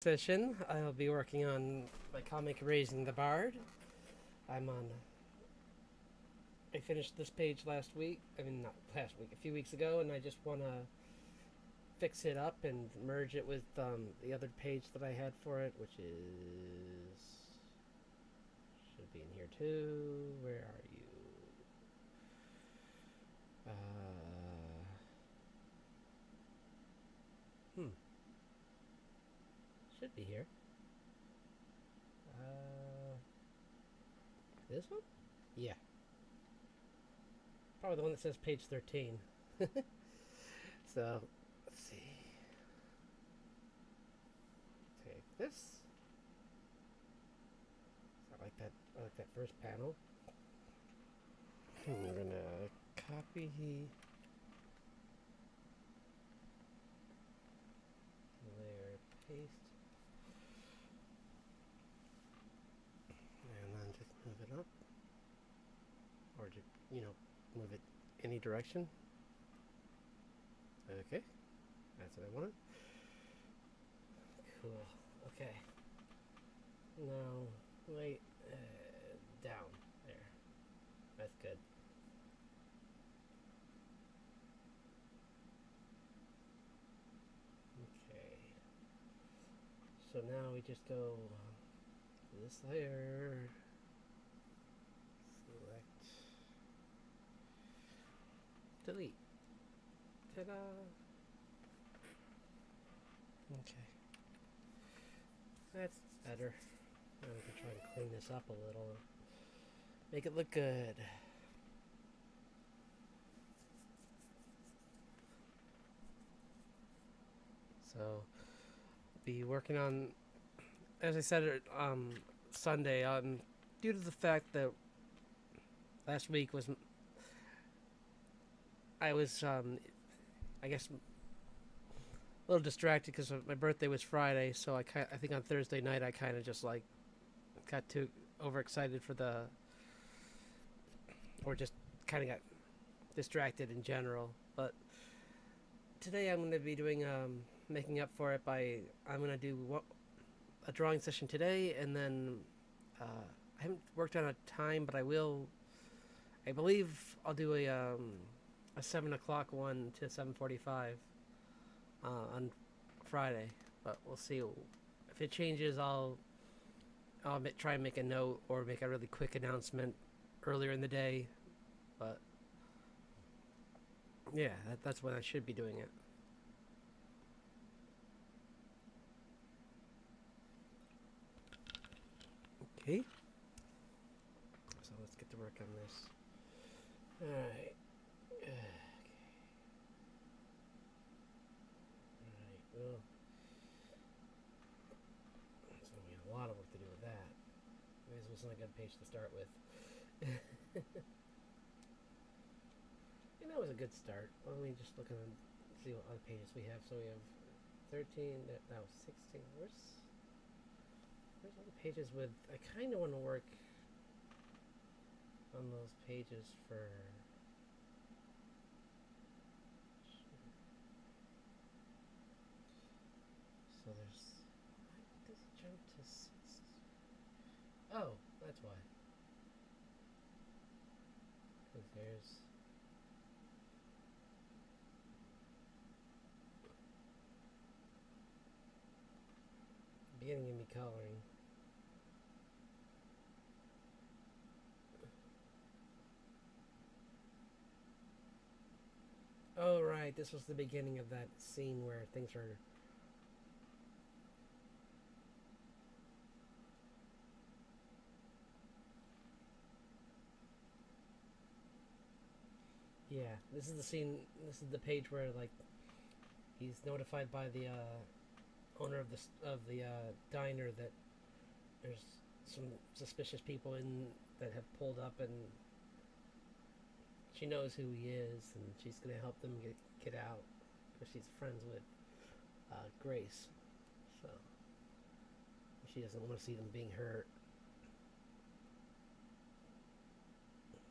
Session, I'll be working on my comic Raising the Bard. I'm on. I finished this page last week. I mean, not last week, a few weeks ago, and I just want to fix it up and merge it with the other page that I had for it, which is. Should be in here too. Where are you? Uh. Hmm. Should be here. This one? Yeah. Probably the one that says page 13. So, let's see. Take this. I like that. I like that first panel. We're gonna copy, layer, paste, and then just move it up, or just move it any direction. Okay, that's what I wanted. Cool. Okay. Now, wait, down there. That's good. Okay. So now we just go to this layer, select, delete. Ta-da! Okay. That's better. Now we can try and clean this up a little. Make it look good. So, be working on, as I said, Sunday. Due to the fact that last week was, I was, I guess, a little distracted because my birthday was Friday. So I think on Thursday night I kind of just like got too overexcited for the, or just kind of got distracted in general. But today I'm going to be doing making up for it by I'm going to do a drawing session today, and then I haven't worked on a time, but I will. I believe I'll do a 7 o'clock one to 7:45 on Friday, but we'll see. If it changes, I'll try and make a note or make a really quick announcement earlier in the day. But yeah, that's when I should be doing it. Okay. So let's get to work on this. All right. Okay. All right. Well, so we have a lot of work to do with that. Maybe this wasn't a good page to start with. And that was a good start. Why don't we just look and see what other pages we have? So we have 13. That was 16. Where's all the pages with? I kind of want to work on those pages for. So there's. Why does it jump to 6? Oh, that's why. Because there's. Beginning of me coloring. Oh, right. This was the beginning of that scene where things are. Yeah, this is the scene. This is the page where like he's notified by the owner of the diner that there's some suspicious people in that have pulled up, and she knows who he is, and she's gonna help them get out because she's friends with Grace. So she doesn't want to see them being hurt.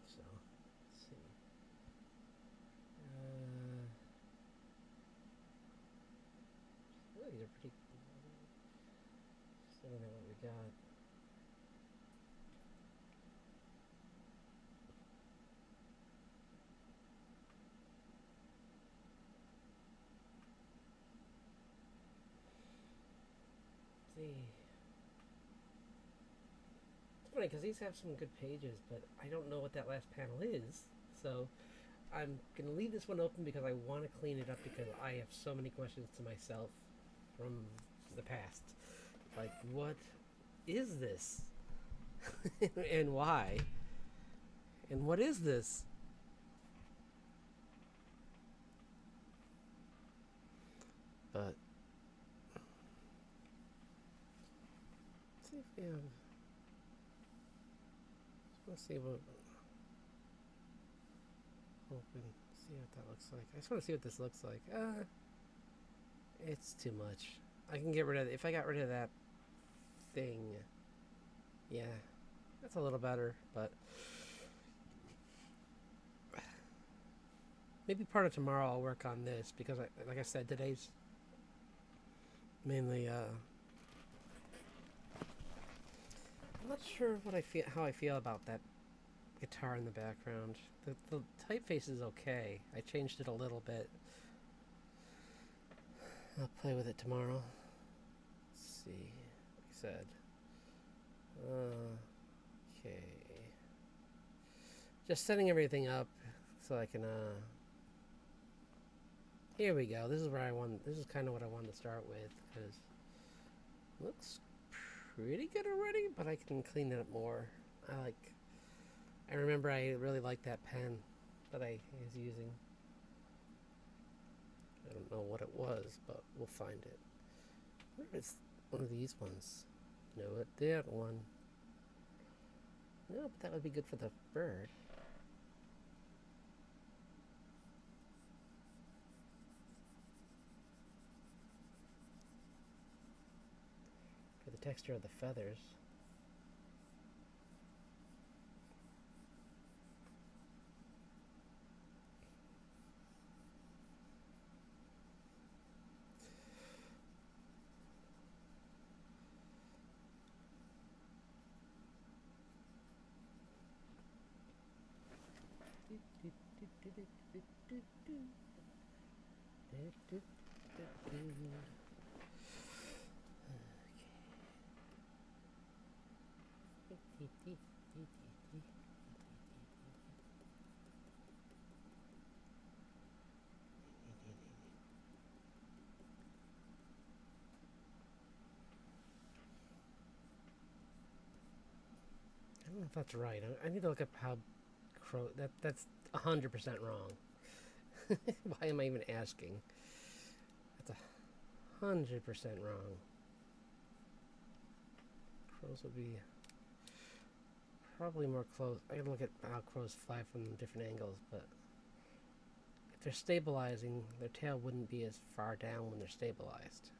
So let's see. These are pretty. god. See. It's funny because these have some good pages, but I don't know what that last panel is. So I'm going to leave this one open because I want to clean it up because I have so many questions to myself from the past. Like, what is this? And why? And what is this? But let's see if we have. Let's see what. Open. See what that looks like. I just want to see what this looks like. It's too much. I can get rid of it. If I got rid of that thing. Yeah. That's a little better, but maybe part of tomorrow I'll work on this because, like I said, today's mainly. I'm not sure how I feel about that guitar in the background. The typeface is okay. I changed it a little bit. I'll play with it tomorrow. Let's see. Like I said. Okay. Just setting everything up so I can here we go. This is where I want. This is kind of what I wanted to start with because it looks pretty good already, but I can clean it up more. I remember I really liked that pen that I was using. I don't know what it was, but we'll find it. I wonder if it's one of these ones. No, that one. No, but that would be good for the bird. For the texture of the feathers. I don't know if that's right. I need to look up how crow. That's 100% wrong. Why am I even asking? That's 100% wrong. Crows would be probably more close. I can look at how crows fly from different angles, but if they're stabilizing, their tail wouldn't be as far down when they're stabilized.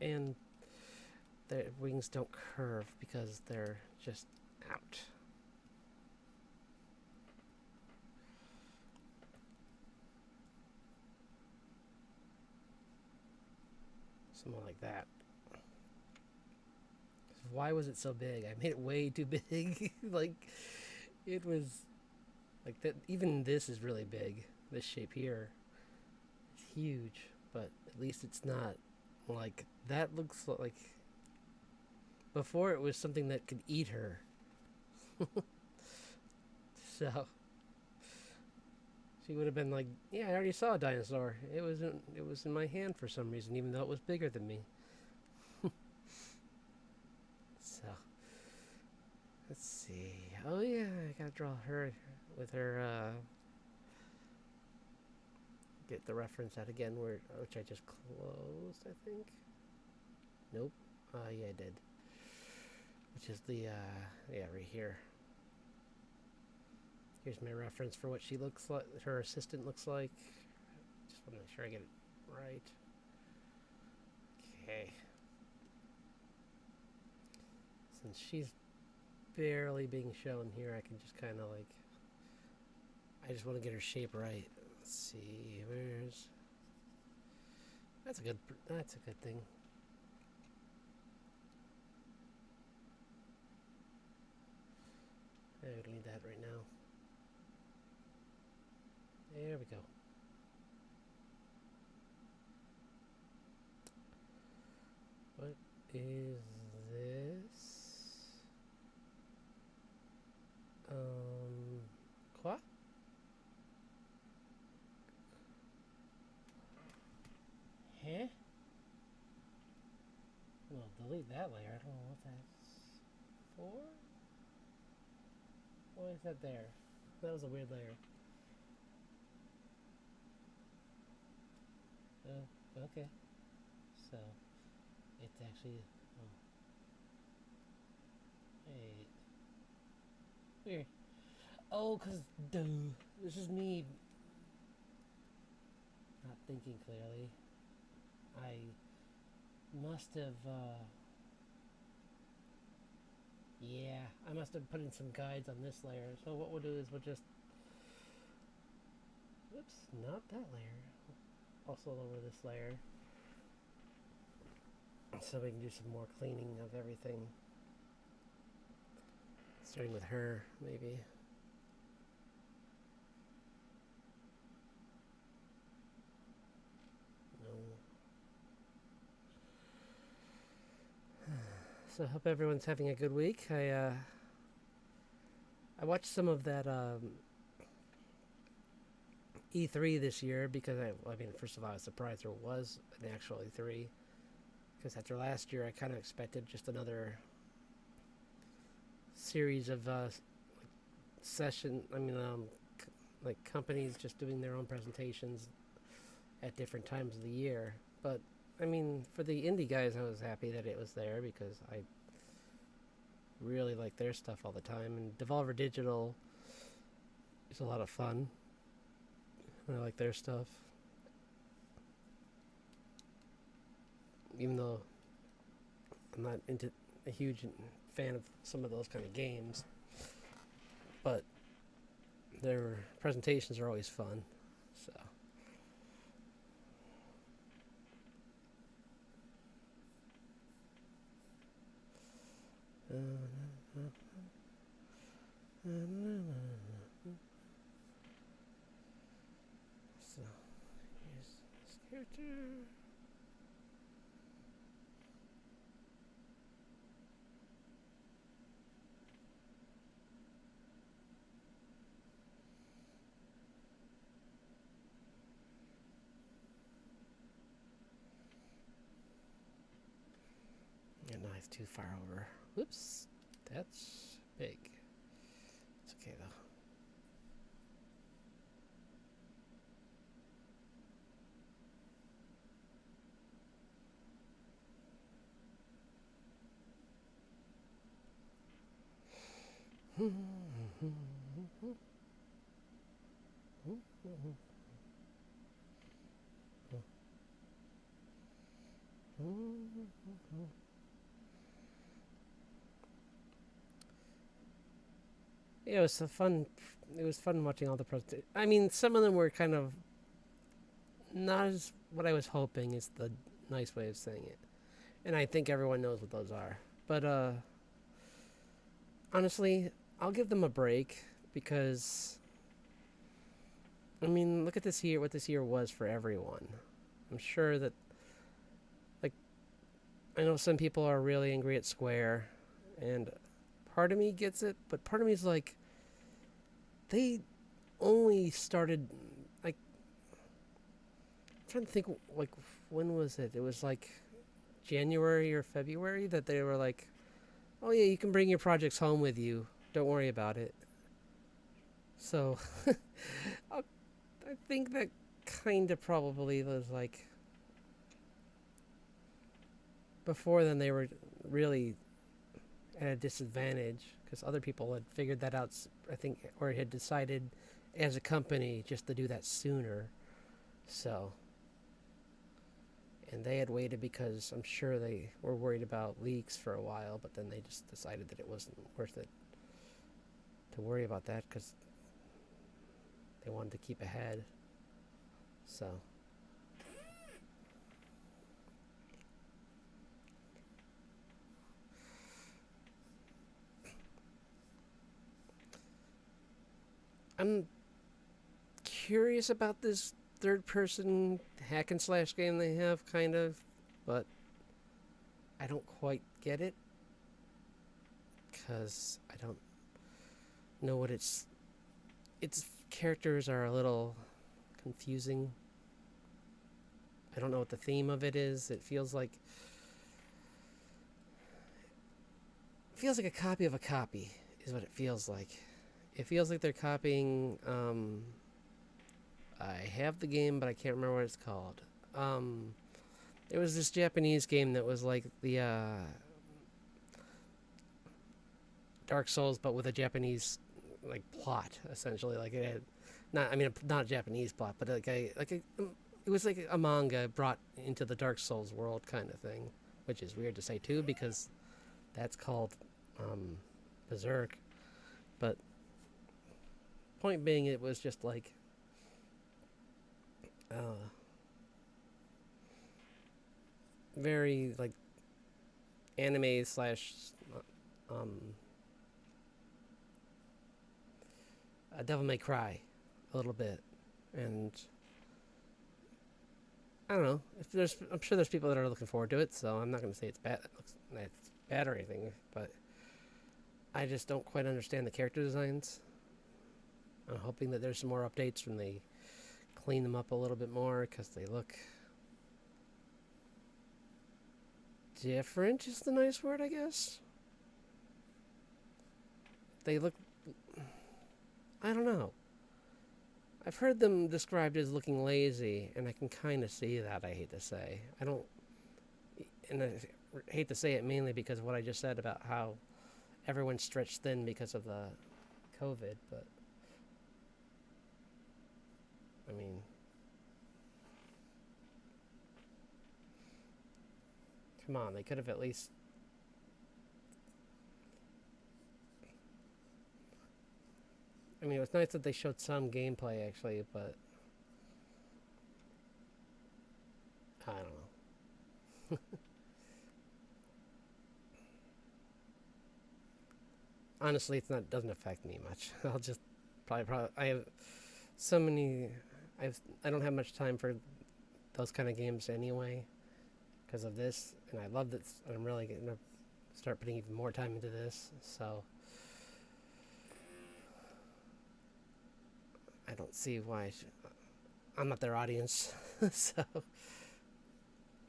And their wings don't curve because they're just out. Something like that. Why was it so big? I made it way too big. Like, it was like that. Even this is really big. This shape here, it's huge, but at least it's not like that. Looks like before it was something that could eat her. So she would have been like, "Yeah, I already saw a dinosaur. It was in my hand for some reason, even though it was bigger than me." So let's see. Oh yeah, I gotta draw her with her. Get the reference out again, which I just closed. I think. Nope. Yeah, I did. Which is the yeah, right here. Here's my reference for what she looks like. Her assistant looks like. Just want to make sure I get it right. Okay. Since she's barely being shown here, I can just kind of like. I just want to get her shape right. Let's see. Where's. That's a good thing. I would need that right now. There we go. What is this? What? Huh? Well, delete that layer. I don't know what that's for. Why is that there? That was a weird layer. Okay. So, it's actually... Oh. Wait. Weird. Oh, because... This is me not thinking clearly. I must have... Yeah, I must have put in some guides on this layer. So what we'll do is we'll just... Whoops, not that layer. Also lower this layer. So we can do some more cleaning of everything. Starting with her, maybe. No. So I hope everyone's having a good week. I watched some of that E3 this year because I mean, first of all, I was surprised there was an actual E3 because after last year, I kind of expected just another series of like companies just doing their own presentations at different times of the year. But I mean, for the indie guys, I was happy that it was there because I really like their stuff all the time. And Devolver Digital is a lot of fun. I like their stuff. Even though I'm not into a huge fan of some of those kind of games. But their presentations are always fun. So... So, here's this character. Yeah, no, it's too far over. Whoops, that's big. It's okay though. Yeah, it was so fun. It was fun watching all the presentations. I mean, some of them were kind of not as what I was hoping is the nice way of saying it. And I think everyone knows what those are. But honestly, I'll give them a break because I mean, look at this year, what this year was for everyone. I'm sure that, like, I know some people are really angry at Square, and part of me gets it, but part of me is like, they only started, like, I'm trying to think, like, when was it? It was like January or February that they were like, oh yeah, you can bring your projects home with you. Don't worry about it. So, I think that kind of probably was like, before then they were really at a disadvantage because other people had figured that out, I think, or had decided as a company just to do that sooner. So, and they had waited because I'm sure they were worried about leaks for a while, but then they just decided that it wasn't worth it to worry about that because they wanted to keep ahead. So, I'm curious about this third person hack and slash game they have, kind of, but I don't quite get it because I don't know what its characters are a little confusing. I don't know what the theme of it is. It feels like a copy of a copy is what it feels like. It feels like they're copying. I have the game, but I can't remember what it's called. There was this Japanese game that was like the Dark Souls, but with a Japanese like plot, essentially. Like it had not a Japanese plot, but it was like a manga brought into the Dark Souls world kind of thing, which is weird to say too because that's called Berserk. But point being, it was just like very like anime slash Devil May Cry a little bit, and I don't know if I'm sure there's people that are looking forward to it, so I'm not going to say it's bad. It's bad or anything, but I just don't quite understand the character designs. I'm hoping that there's some more updates when they clean them up a little bit more because they look different is the nice word, I guess. They look, I don't know. I've heard them described as looking lazy, and I can kind of see that, I hate to say. And I hate to say it mainly because of what I just said about how everyone's stretched thin because of the COVID, but I mean, come on, they could have at least it was nice that they showed some gameplay actually, but I don't know. Honestly, doesn't affect me much. I'll just probably I have so many I don't have much time for those kind of games anyway because of this, and I love this. I'm really going to start putting even more time into this, so I don't see why I'm not their audience. So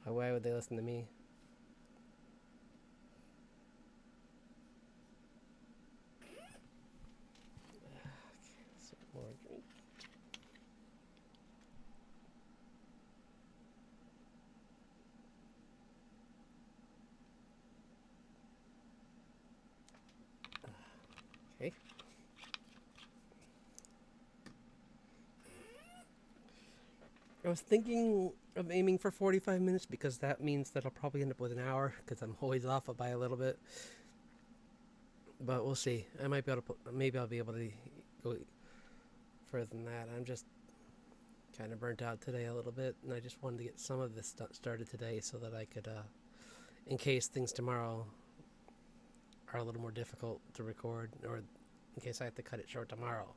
why would they listen to me? Some more drink. Okay. I was thinking of aiming for 45 minutes because that means that I'll probably end up with an hour because I'm always off by a little bit. But we'll see. I might be able to maybe I'll be able to go further than that. I'm just kind of burnt out today a little bit, and I just wanted to get some of this started today so that I could, in case things tomorrow are a little more difficult to record, or in case I have to cut it short tomorrow,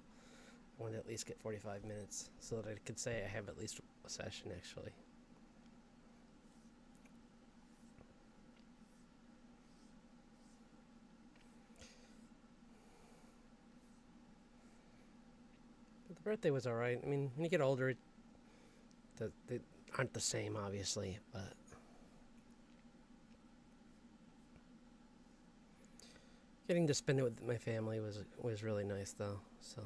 I wanted to at least get 45 minutes so that I could say I have at least a session actually. But the birthday was alright. I mean, when you get older, they aren't the same, obviously, but getting to spend it with my family was really nice, though. So.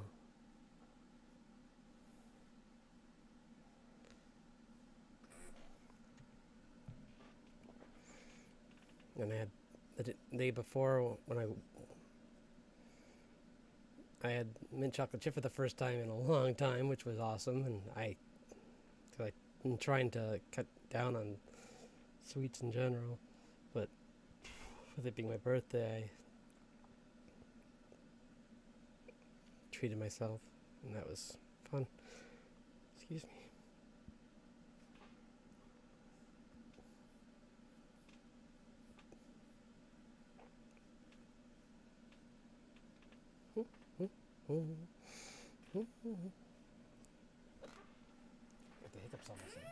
And I had the day before when I had mint chocolate chip for the first time in a long time, which was awesome, and I'm trying to cut down on sweets in general, but with it being my birthday, I treated myself, and that was fun. Excuse me. Get the hiccups all of a sudden.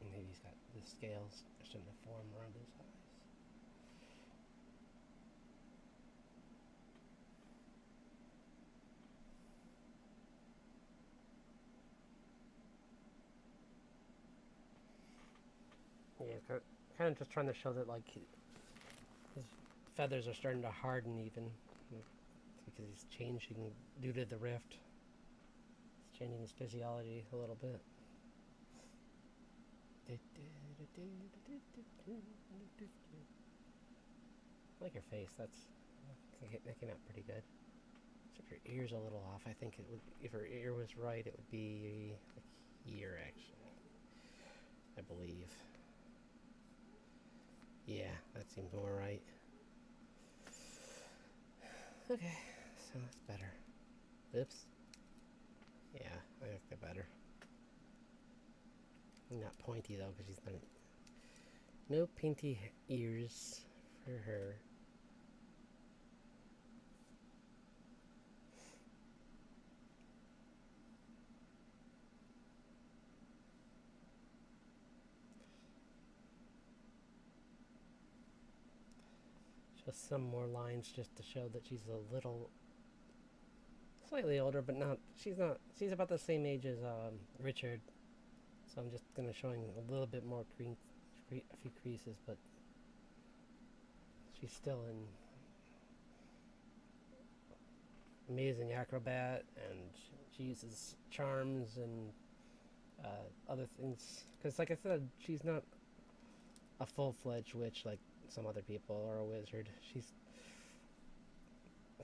Maybe he's got the scales starting to form around his eyes. Yeah, kind of just trying to show that like his feathers are starting to harden even because he's changing due to the rift. It's changing his physiology a little bit. I like your face. That's that came out pretty good. Except your ear's a little off. I think it would, if her ear was right, it would be like here actually. I believe. Yeah, that seems more right. Okay, so that's better. Oops. Yeah, I like that better. Not pointy though, because she's not. No pointy ears for her. Just some more lines just to show that she's a little, slightly older, but not. She's not. She's about the same age as Richard. So I'm just gonna showing a little bit more a few creases, but she's still an amazing acrobat, and she uses charms and other things. Because, like I said, she's not a full-fledged witch like some other people, or a wizard. She's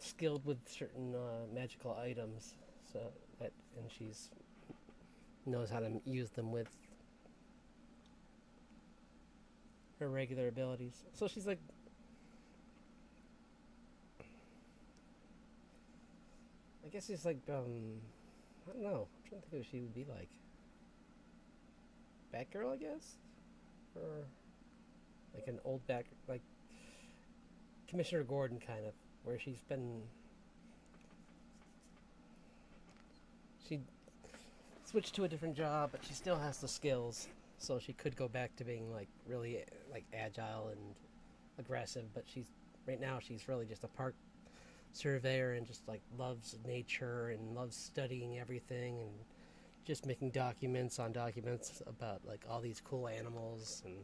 skilled with certain magical items, so that, and she's knows how to use them with her regular abilities. So she's like, I guess she's like, I don't know. I'm trying to think of what she would be like. Batgirl, I guess, or like an old like Commissioner Gordon kind of, where she switched to a different job, but she still has the skills, so she could go back to being like really like agile and aggressive. But right now she's really just a park surveyor and just like loves nature and loves studying everything and just making documents on documents about like all these cool animals. And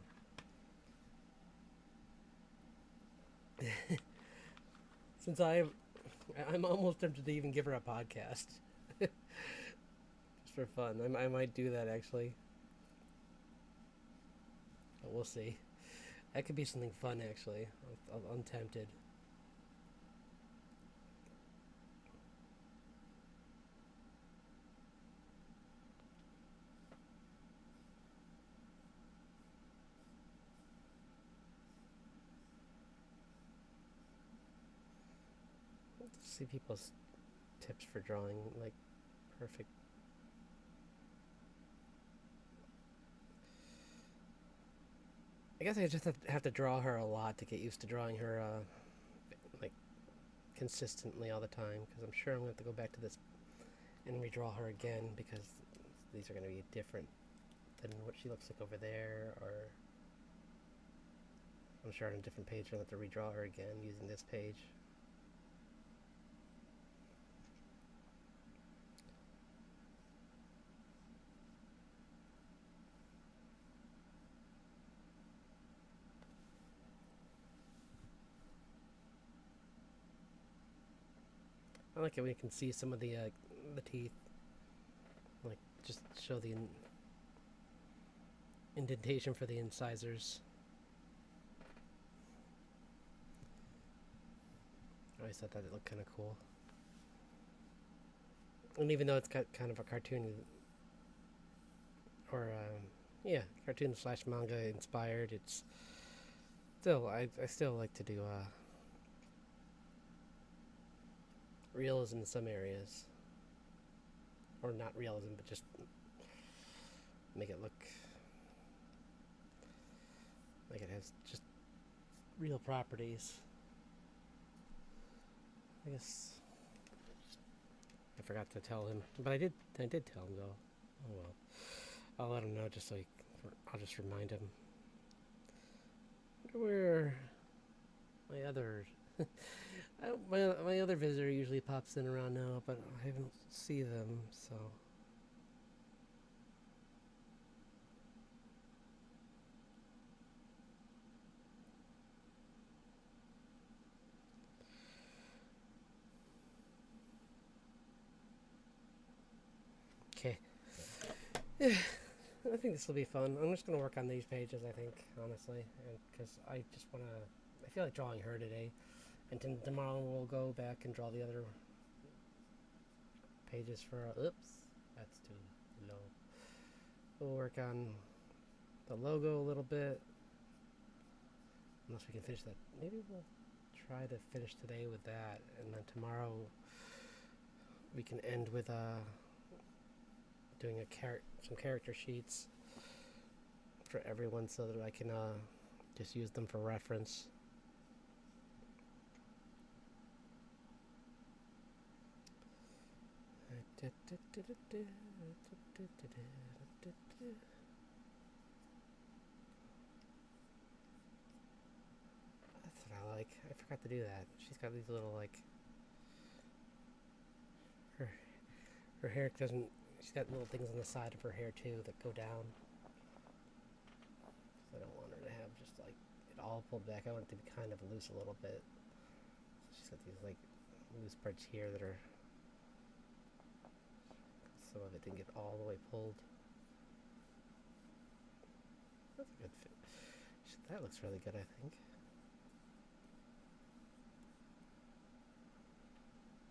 since I'm almost tempted to even give her a podcast just for fun. I might do that actually, but we'll see. That could be something fun actually. I'm tempted. See people's tips for drawing like perfect. I guess I just have to draw her a lot to get used to drawing her like consistently all the time, because I'm sure I'm going to have to go back to this and redraw her again, because these are going to be different than what she looks like over there, or I'm sure on a different page I'm going to have to redraw her again using this page. I like it when you can see some of the teeth, like just show the indentation for the incisors. I always thought that it looked kind of cool. And even though it's got kind of a cartoon, or yeah, cartoon slash manga inspired, it's still, I still like to do realism in some areas. or not realism, but just make it look like it has just real properties. I guess I forgot to tell him, but I did. I did tell him though. Oh well. I'll let him know just so I'll just remind him. Where my other my other visitor usually pops in around now, but I haven't see them, so. Okay. Yeah, I think this will be fun. I'm just gonna work on these pages. I think honestly, because I just wanna. I feel like drawing her today, and tomorrow we'll go back and draw the other pages for. Oops, that's too low. We'll work on the logo a little bit, unless we can finish that. Maybe we'll try to finish today with that, and then tomorrow we can end with doing some character sheets for everyone so that I can just use them for reference. That's what I like. I forgot to do that. She's got these little like her hair doesn't. She's got little things on the side of her hair too that go down. So I don't want her to have just like it all pulled back. I want it to be kind of loose a little bit. So she's got these like loose parts here that are. Some of it didn't get all the way pulled. That's a good fit. That looks really good, I think.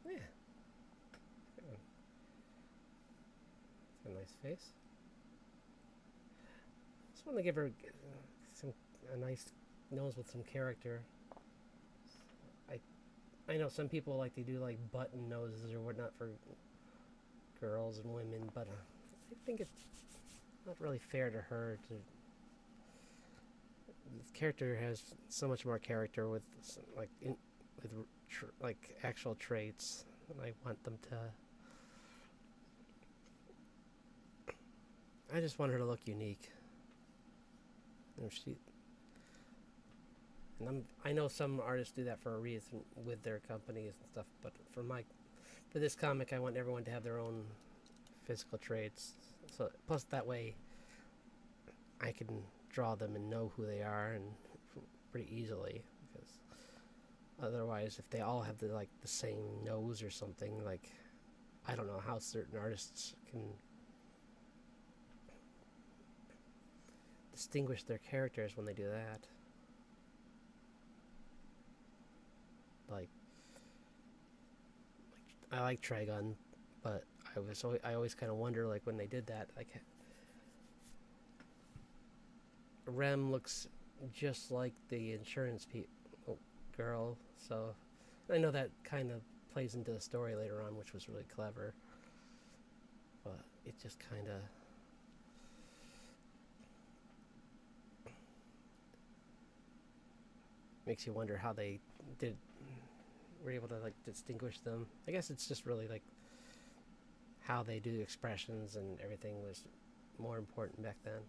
Yeah. It's a nice face. Just want to give her a nice nose with some character. I know some people like to do like button noses or whatnot for girls and women, but I think it's not really fair to her to. This character has so much more character with like actual traits, and I want them to. I just want her to look unique. I know some artists do that for a reason with their companies and stuff, but for this comic, I want everyone to have their own physical traits. So plus that way, I can draw them and know who they are and pretty easily. Because otherwise, if they all have the same nose or something, like I don't know how certain artists can distinguish their characters when they do that. Like I like Trigun, but I always kind of wonder like when they did that, like Rem looks just like the insurance girl, so I know that kind of plays into the story later on, which was really clever, but it just kind of makes you wonder how they were able to like distinguish them. I guess it's just really like how they do expressions and everything was more important back then.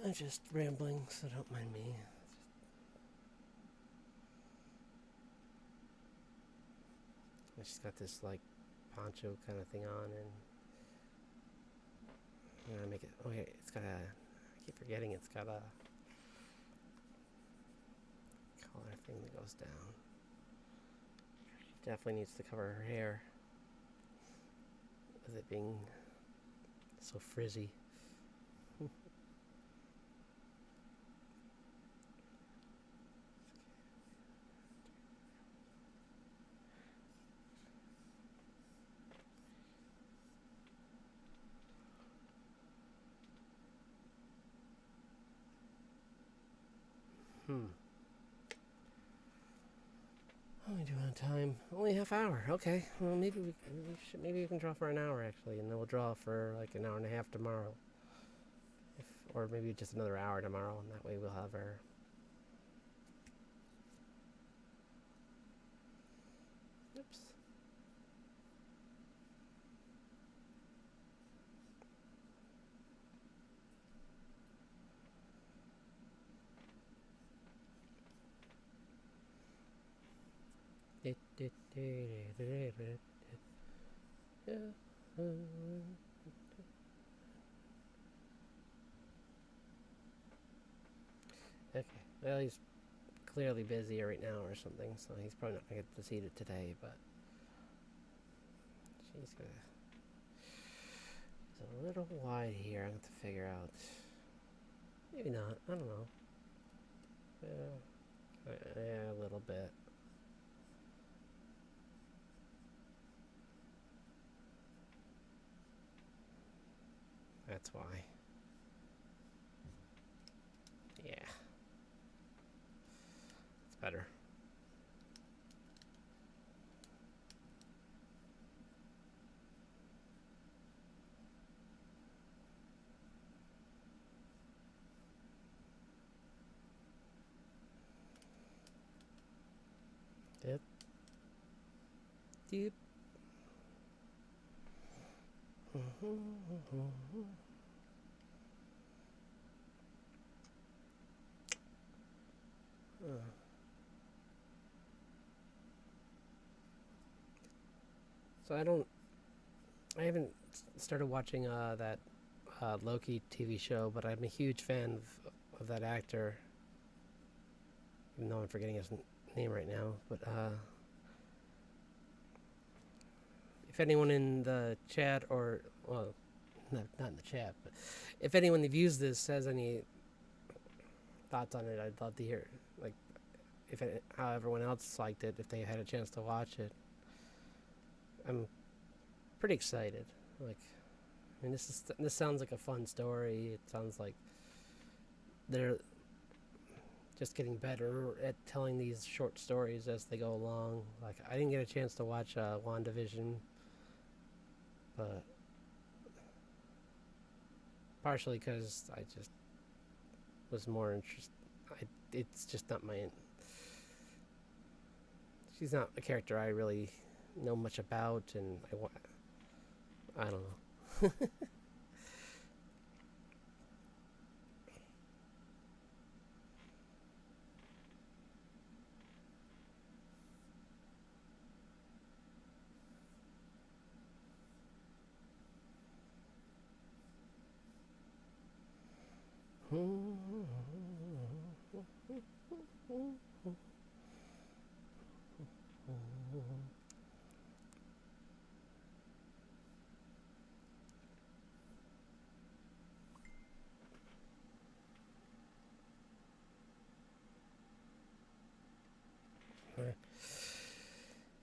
I'm just rambling, so don't mind me. She's got this like poncho kind of thing on, and I'm gonna make it. Oh yeah, it's got a. I keep forgetting it's got a collar thing that goes down. She definitely needs to cover her hair with it being so frizzy. Let me doing on time? Only a half hour. Okay. Well, maybe we can draw for an hour actually, and then we'll draw for like an hour and a half tomorrow. Or maybe just another hour tomorrow, and that way we'll have our. Oops. Okay. Well, he's clearly busy right now or something, so he's probably not gonna get to see it today. But she's gonna. It's a little wide here. I have to figure out. Maybe not. I don't know. Yeah, a little bit. That's why. Yeah. It's better. Yep. Deep. So I haven't started watching that Loki TV show, but I'm a huge fan of that actor. Even though I'm forgetting his name right now, but if anyone in the chat or well, not in the chat, but if anyone that views this has any thoughts on it, I'd love to hear. Like, how everyone else liked it, if they had a chance to watch it. I'm pretty excited. Like, I mean, this sounds like a fun story. It sounds like they're just getting better at telling these short stories as they go along. Like, I didn't get a chance to watch WandaVision, but partially because I just was more interested. It's just not my. She's not a character I really know much about, and I don't know.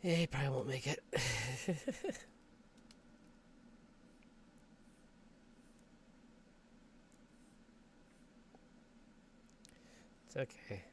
Yeah, he probably won't make it. It's okay.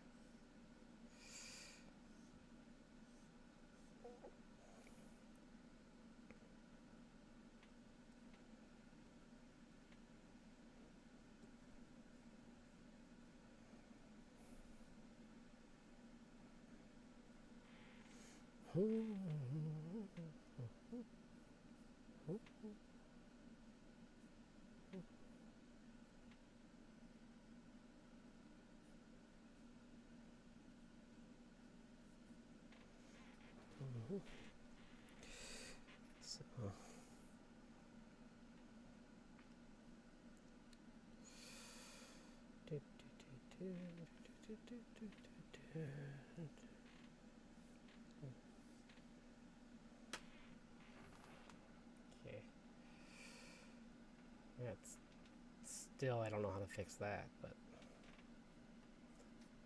So, okay. That's still, I don't know how to fix that, but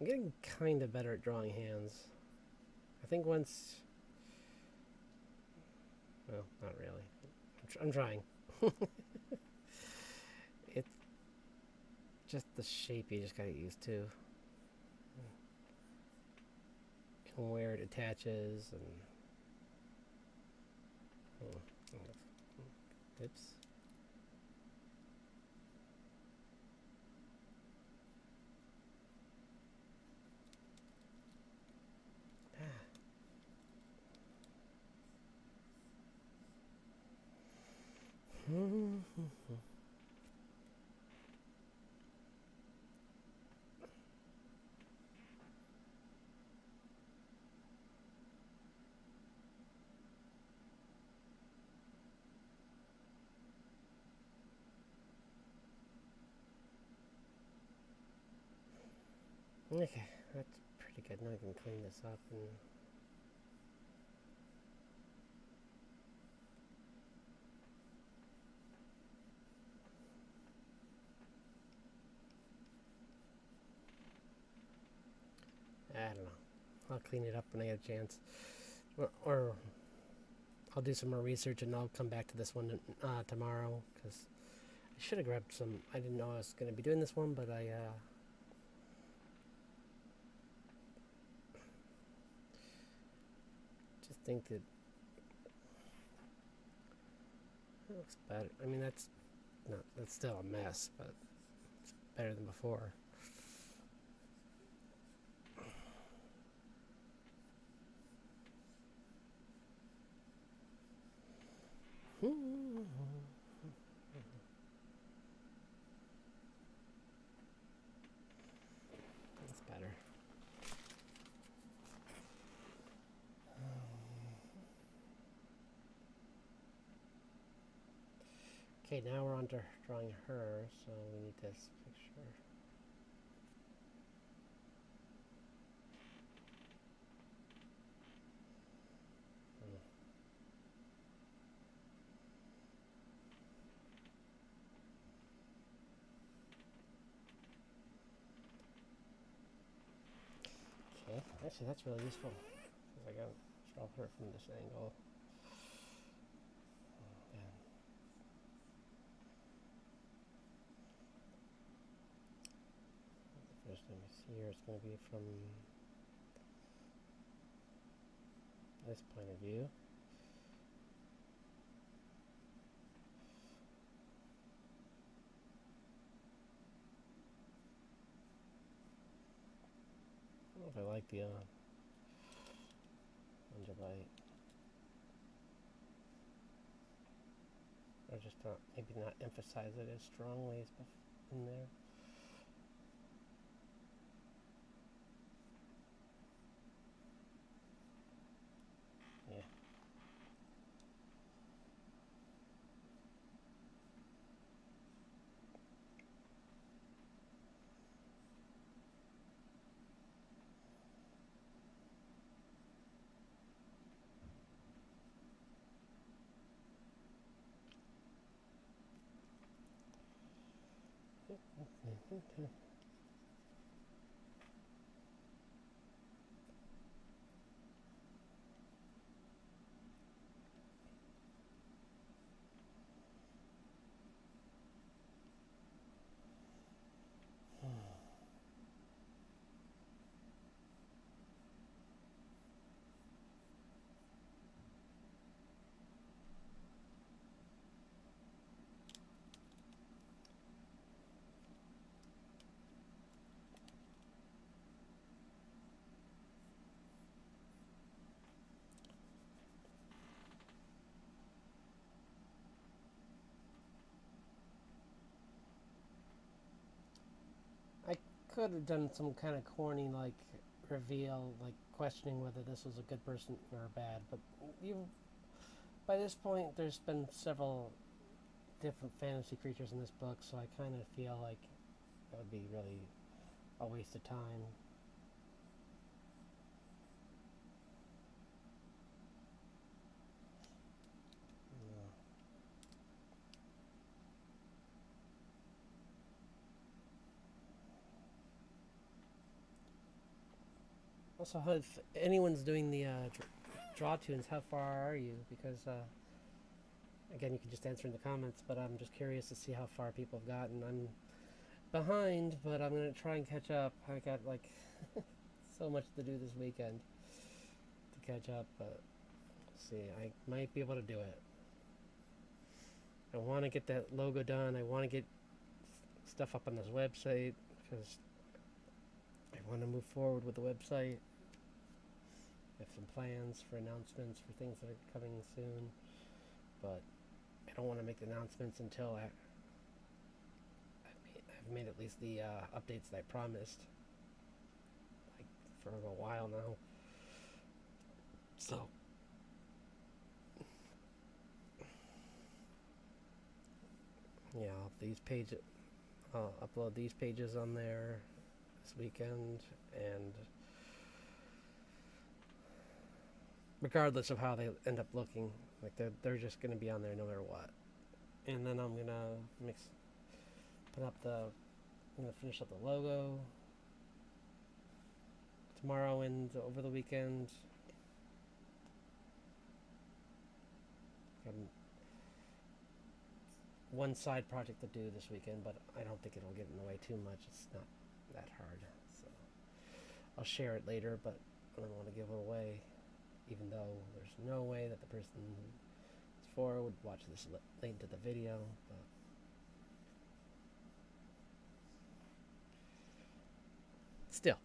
I'm getting kind of better at drawing hands. I think once. Well, not really. I'm trying. It's just the shape you just gotta get used to. and where it attaches and oops. Okay, that's pretty good. Now I can clean this up and I don't know. I'll clean it up when I get a chance, or I'll do some more research and I'll come back to this one tomorrow because I should have grabbed some. I didn't know I was going to be doing this one, but I just think that it looks better. I mean, that's still a mess, but it's better than before. That's better. Okay, now we're on to drawing her, so we need this picture. Okay, actually that's really useful because I got to draw her from this angle. First time I see her, it's going to be from this point of view. I don't know if I like the undulate. Or just not, maybe not emphasize it as strongly as in there. Yeah. I could have done some kind of corny like reveal, like questioning whether this was a good person or bad, but you by this point there's been several different fantasy creatures in this book, so I kind of feel like that would be really a waste of time. Yeah. Also, if anyone's doing the draw tunes, how far are you? Because again, you can just answer in the comments, but I'm just curious to see how far people have gotten. I'm behind, but I'm gonna try and catch up. I got like so much to do this weekend. catch up, but see, I might be able to do it. I want to get that logo done. I want to get stuff up on this website because I want to move forward with the website. I have some plans for announcements for things that are coming soon, but I don't want to make the announcements until I've made at least the updates that I promised, like for a while now. So yeah, I'll upload these pages on there this weekend, and regardless of how they end up looking, like they're just gonna be on there no matter what. And then I'm gonna I'm gonna finish up the logo tomorrow and over the weekend. Got one side project to do this weekend, but I don't think it'll get in the way too much. It's not that hard, so I'll share it later, but I don't want to give it away, even though there's no way that the person it's for would watch this link to the video, but still,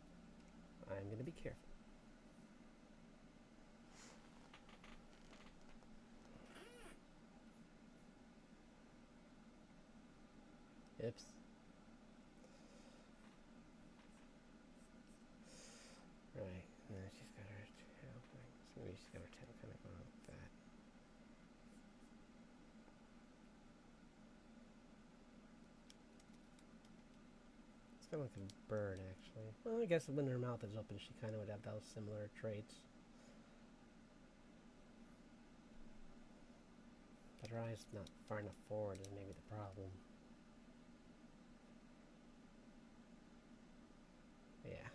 I'm going to be careful. Oops. Right, and then she's got her tail going. So maybe she's got her tail kind of going like that. It's kind of like a bird, actually. Well, I guess when her mouth is open, she kind of would have those similar traits. But her eye's not far enough forward is maybe the problem. Yeah.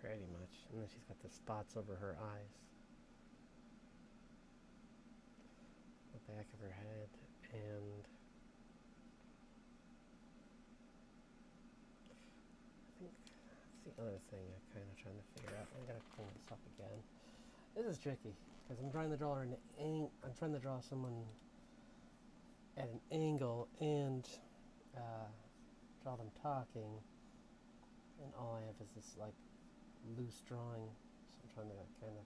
Pretty much. And then she's got the spots over her eyes. The back of her head. And I think that's the other thing I'm kind of trying to figure out. I gotta clean this up again. This is tricky because I'm trying to draw I'm trying to draw someone at an angle and draw them talking, and all I have is this like loose drawing, so I'm trying to kind of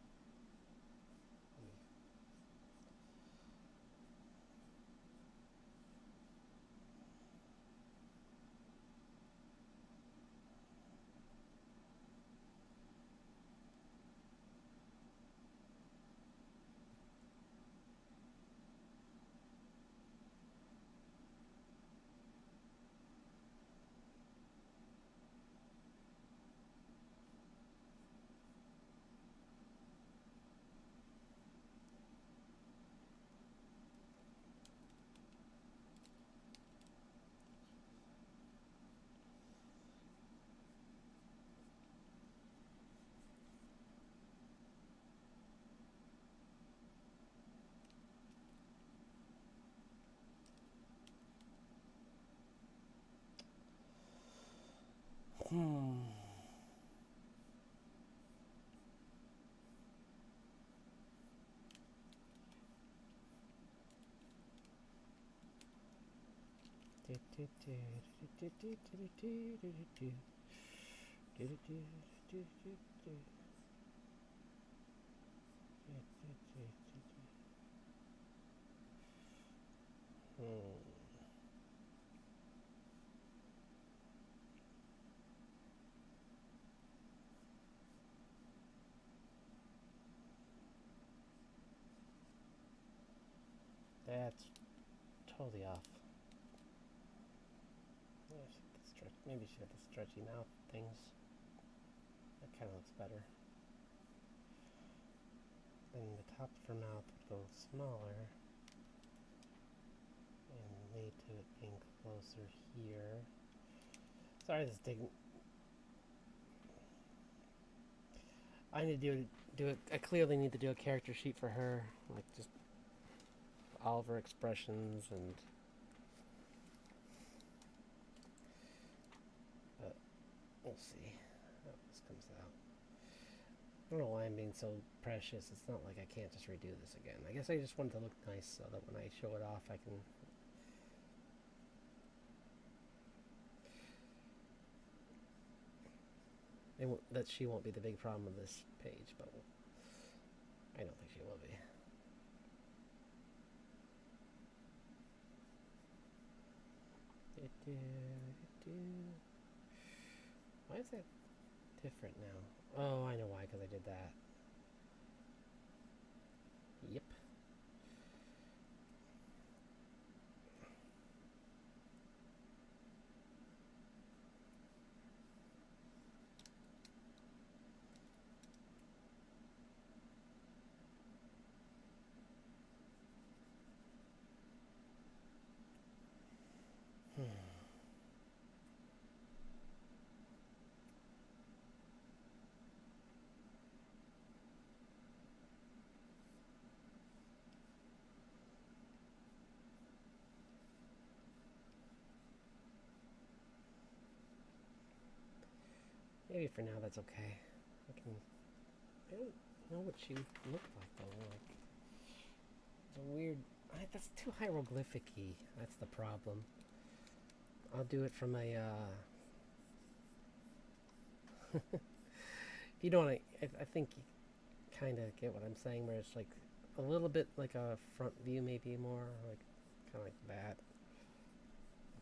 That's totally off. Yeah, maybe she got the stretchy mouth things. That kind of looks better. Then the top of her mouth would go smaller and lead to it being closer here. Sorry, this is taking. I need to do it. I clearly need to do a character sheet for her, like just all of her expressions and We'll see how this comes out. I don't know why I'm being so precious. It's not like I can't just redo this again. I guess I just want it to look nice so that when I show it off, I can... that she won't be the big problem of this page, but I don't think she will be. Why is that different now? Oh, I know why, because I did that. Yep. Maybe for now that's okay. I don't know what she looked like though. Like, it's a weird. That's too hieroglyphic-y. That's the problem. I'll do it from a. If you don't, I think you kind of get what I'm saying. Where it's like a little bit like a front view, maybe more like kind of like that.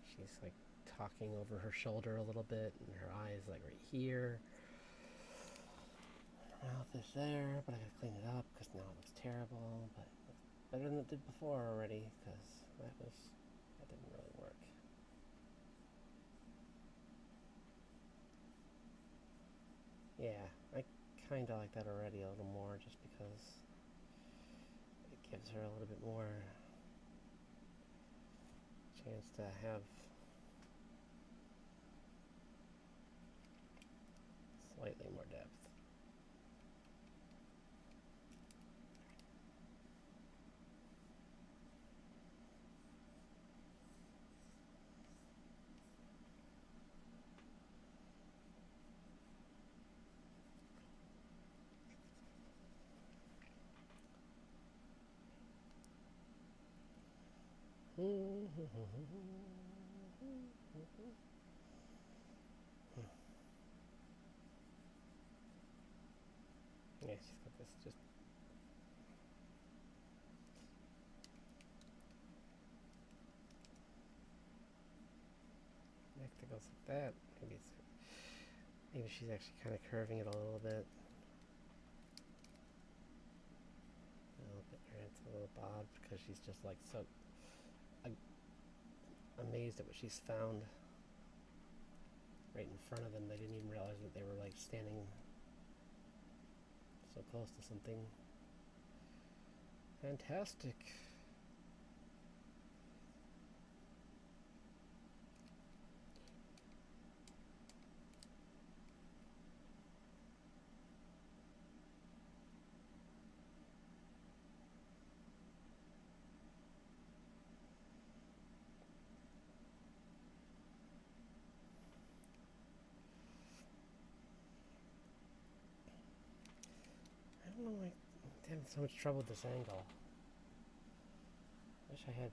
She's like talking over her shoulder a little bit, and her eyes like right here. Mouth is there, but I gotta clean it up because now it looks terrible. But it's better than it did before already, because that didn't really work. Yeah, I kind of like that already a little more, just because it gives her a little bit more chance to have slightly more depth. Yeah, she's got this just. Next it goes like that. Maybe she's actually kind of curving it a little bit. It's a little odd because she's just like so amazed at what she's found right in front of them. They didn't even realize that they were like standing so close to something fantastic. I don't know why I'm having so much trouble with this angle. Wish I had.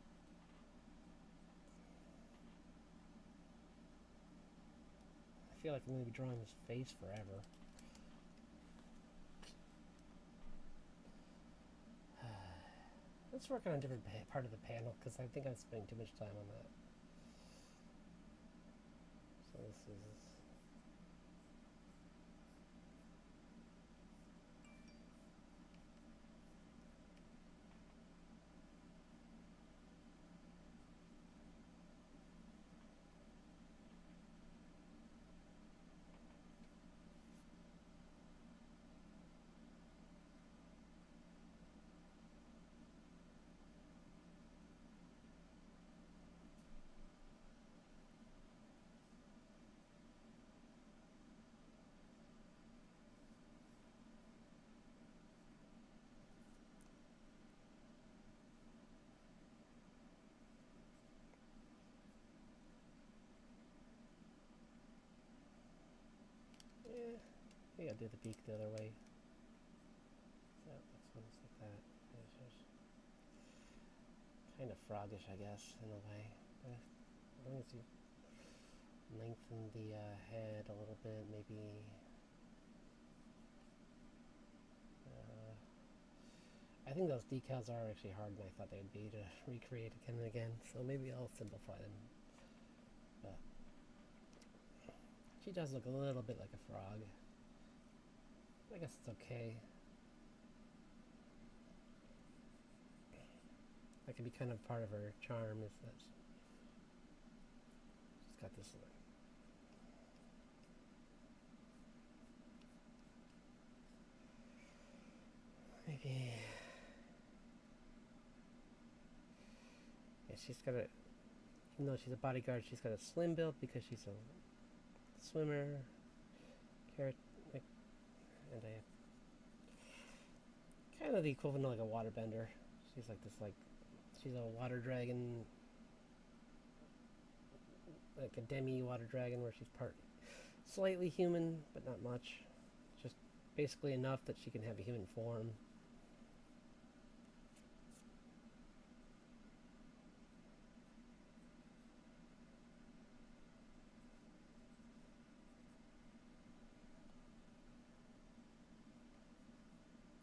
I feel like I'm going to be drawing this face forever. Let's work on a different part of the panel because I think I'm spending too much time on that. So this is. Maybe I'll do the beak the other way. So this one's like that. It's just kind of froggish, I guess, in a way. But as long as you lengthen the head a little bit, maybe. I think those decals are actually harder than I thought they would be to recreate again and again, so maybe I'll simplify them. But she does look a little bit like a frog. I guess it's okay. That could be kind of part of her charm, is that she's got this maybe. Yeah, she's got a. Even though she's a bodyguard, she's got a slim build because she's a swimmer. Carrot, like, and a kind of the equivalent of like a waterbender. She's like this, like she's a water dragon, like a demi water dragon, where she's part slightly human, but not much. Just basically enough that she can have a human form.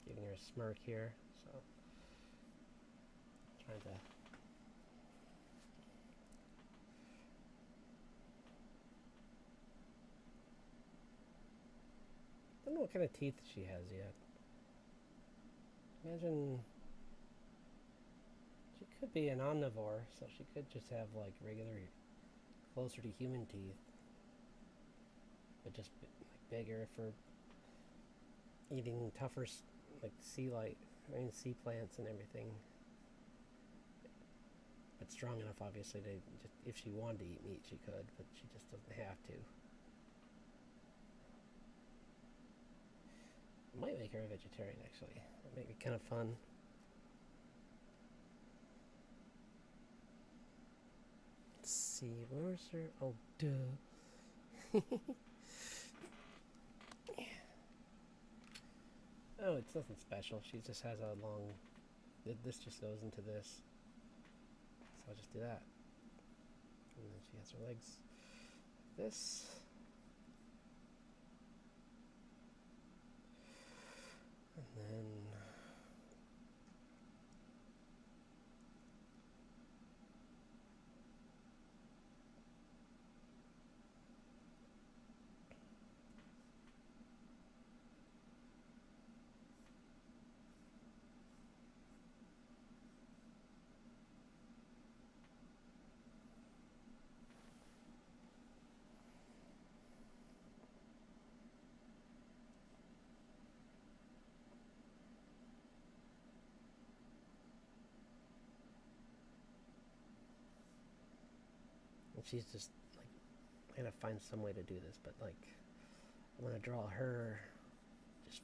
Giving her a smirk here, so trying to. I don't know what kind of teeth she has yet. Imagine she could be an omnivore, so she could just have like regular, closer to human teeth, but just like bigger for eating tougher, like sea plants and everything. But strong enough, obviously, to just, if she wanted to eat meat, she could, but she just doesn't have to. Might make her a vegetarian, actually. That might be kind of fun. Let's see, where's her? Oh, duh. Oh, it's nothing special. She just has a long. This just goes into this. So I'll just do that. And then she has her legs. This. And then. And she's just like. I gotta find some way to do this, but like. I want to draw her. Just.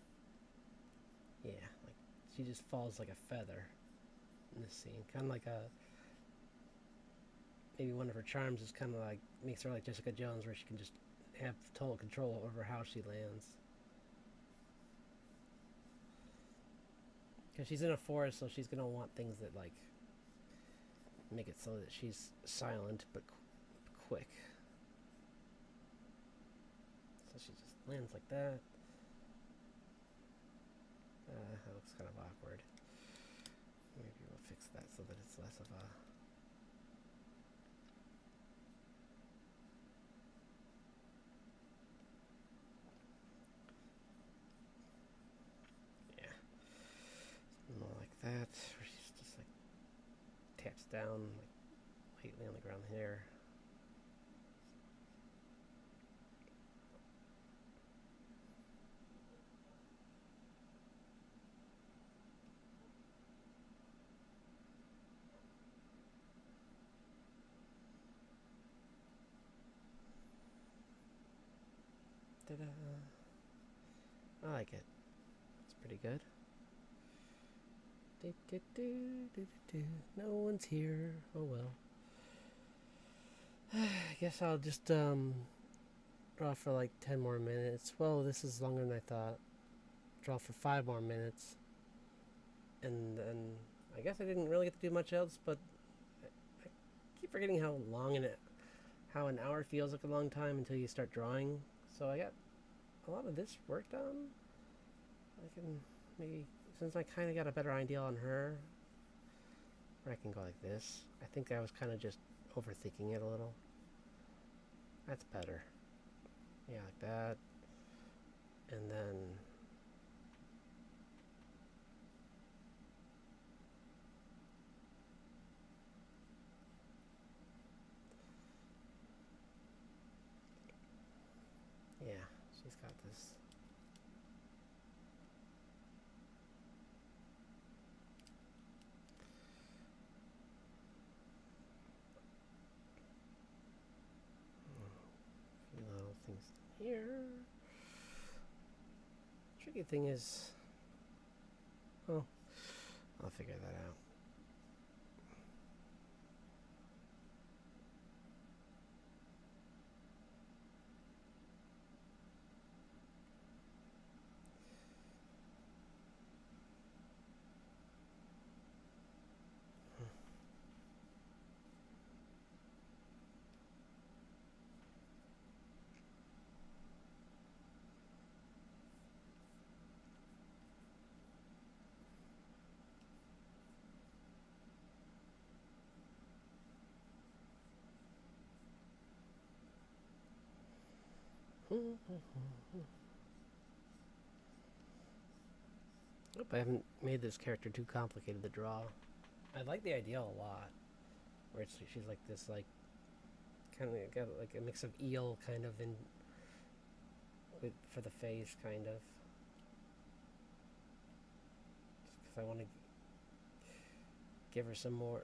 Yeah, like. She just falls like a feather in this scene. Kind of like a. Maybe one of her charms is kind of like. Makes her like Jessica Jones, where she can just have total control over how she lands. Because she's in a forest, so she's gonna want things that like make it so that she's silent but quick. So she just lands like that. That looks kind of awkward. Maybe we'll fix that so that it's less of a. Yeah. More like that, where she's just like taps down like lightly on the ground here. Ta-da. I like it. It's pretty good. No one's here. Oh well. I guess I'll just Draw for like 10 more minutes. Well, this is longer than I thought. Draw for 5 more minutes. And then I guess I didn't really get to do much else, but I keep forgetting how an hour feels like a long time until you start drawing. So I got a lot of this work done. I can maybe, since I kind of got a better idea on her, or I can go like this. I think I was kind of just overthinking it a little. That's better. Yeah, like that. And then yeah, she's got this. A few little things here. Tricky thing is, oh, I'll figure that out. Hope I haven't made this character too complicated to draw. I like the idea a lot, where she's like this, like kind of got like a mix of eel kind of in with for the face, kind of. Just because I want to give her some more.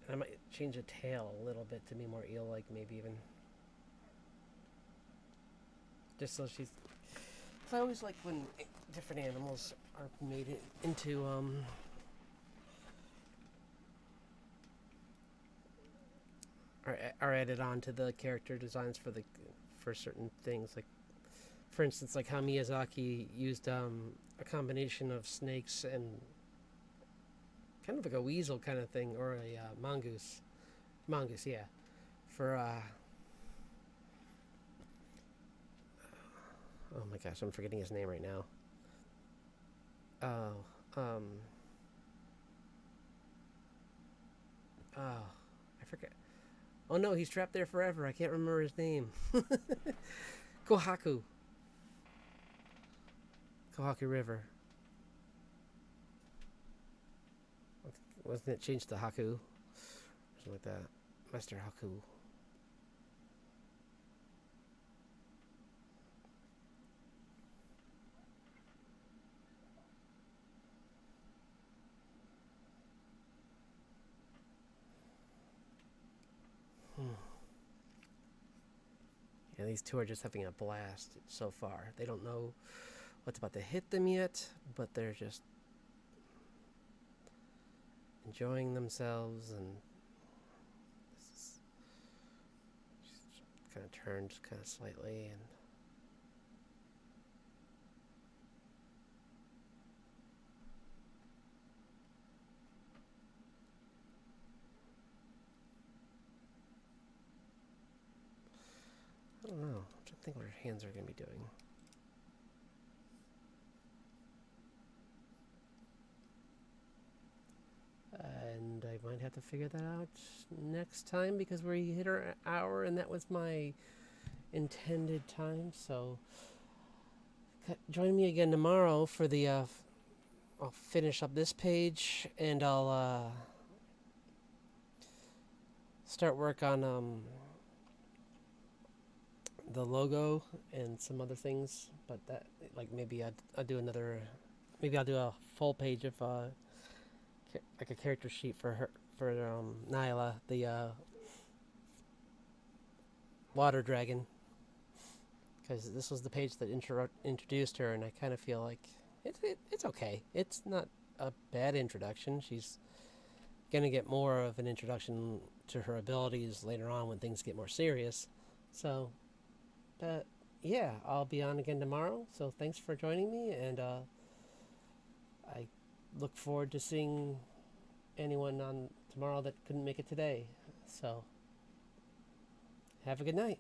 And I might change the tail a little bit to be more eel-like, maybe even. Just so she's. I always like when different animals are made into are added on to the character designs for certain things. Like, for instance, like how Miyazaki used a combination of snakes and kind of like a weasel kind of thing, or a mongoose, yeah, for oh my gosh, I'm forgetting his name right now. Oh, oh, I forget. Oh no, he's trapped there forever. I can't remember his name. Kohaku. Kohaku River. Wasn't it changed to Haku? Something like that. Master Haku. Yeah, these two are just having a blast so far. They don't know what's about to hit them yet, but they're just enjoying themselves, and this is kind of turned kind of slightly, and I don't know. I'm trying to think what her hands are going to be doing. And I might have to figure that out next time because we hit our hour, and that was my intended time. So join me again tomorrow for the. I'll finish up this page, and I'll start work on the logo and some other things. But that, like, maybe I'll do another. Maybe I'll do a full page of like a character sheet for her, for Nyla, the water dragon, because this was the page that introduced her, and I kind of feel like it's okay. It's not a bad introduction. She's gonna get more of an introduction to her abilities later on when things get more serious. So, but yeah, I'll be on again tomorrow. So thanks for joining me, and I look forward to seeing anyone on tomorrow that couldn't make it today. So have a good night.